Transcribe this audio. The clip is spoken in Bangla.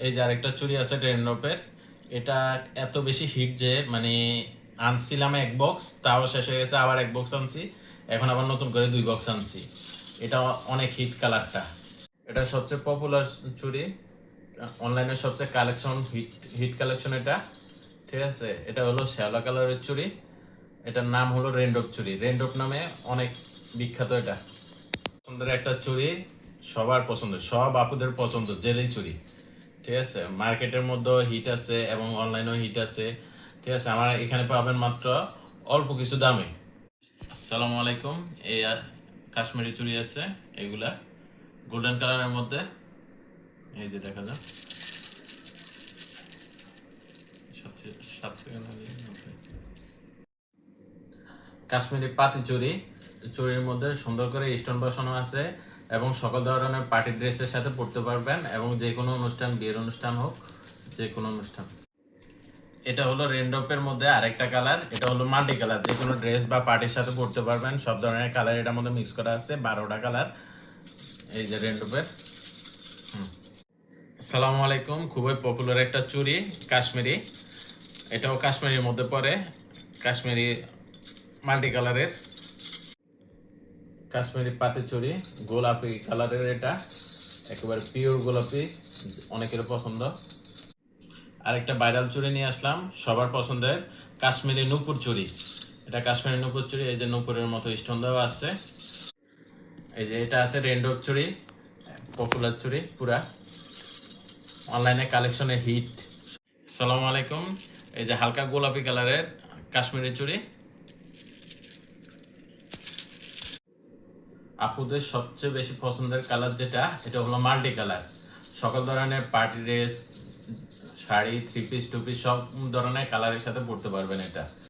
এই যে আরেকটা চুড়ি আছে রেনডপের। এটা এত বেশি হিট যে মানে আনছিলাম এক বক্স, তাও শেষ হয়ে গেছে, আবার এক বক্স আনছি, এখন আবার নতুন করে 2 বক্স আনছি। এটা অনেক হিট কালারটা। এটা সবচেয়ে পপুলার চুড়ি, অনলাইনে সবচেয়ে কালেকশন, হিট হিট কালেকশন এটা। ঠিক আছে, এটা হলো শ্যাওলা কালারের চুড়ি। এটার নাম হলো রেনডপ চুড়ি, রেনডপ নামে অনেক বিখ্যাত এটা। পছন্দের একটা চুড়ি, সবার পছন্দের, সব আপুদের পছন্দ জেলি চুড়ি। ঠিক আছে, মার্কেটের মধ্যেও হিট আছে এবং অনলাইনেও হিট আছে। ঠিক আছে, আমার এখানে পাবেন মাত্র অল্প কিছু দামে। আসসালামু আলাইকুম। এই কাশ্মীরি চুড়ি আছে, এগুলা গোল্ডেন কালারের মধ্যে। এই যে দেখা যায় কাশ্মীরি পাতি চুড়ি। চুড়ির মধ্যে সুন্দর করে স্টোন বসানো আছে এবং সকল ধরনের পার্টি ড্রেসের সাথে পরতে পারবেন, এবং যে কোনো অনুষ্ঠান, বিয়ের অনুষ্ঠান হোক, যে কোনো অনুষ্ঠান। এটা হলো রেনডপের মধ্যে আরেকটা কালার, এটা হলো মাল্টি কালার, যে কোনো ড্রেস বা পার্টির সাথে পরতে পারবেন, সব ধরনের কালার এটার মধ্যে মিক্স করা আছে, 12টা কালার। এই যে রেনডপের। আসসালামু আলাইকুম। খুবই পপুলার একটা চুড়ি, কাশ্মীরি। এটাও কাশ্মীরির মধ্যে পড়ে, কাশ্মীরি মাল্টি কালারের। কাশ্মীরি পাতি চুড়ি, গোলাপি কালারের এটা, একেবারে পিওর গোলাপি, অনেকের পছন্দ। আরেকটা ভাইরাল চুড়ি নিয়ে আসলাম, সবার পছন্দের কাশ্মীরি নূপুর চুড়ি। এটা কাশ্মীরি নূপুর চুড়ি, এই যে নূপুরের মতো স্টোন দেওয়া আছে। এই যে এটা আছে রেনডপ চুড়ি, পপুলার চুড়ি পুরা, অনলাইনে কালেকশনে হিট। আসসালামু আলাইকুম। এই যে হালকা গোলাপি কালারের কাশ্মীরি চুড়ি, আপুদের সবচেয়ে বেশি পছন্দের কালার যেটা, এটা হলো মাল্টি কালার। সকল ধরনের party dress, sari, three piece, two piece, সব ধরনের কালারের সাথে পরতে পারবেন এটা।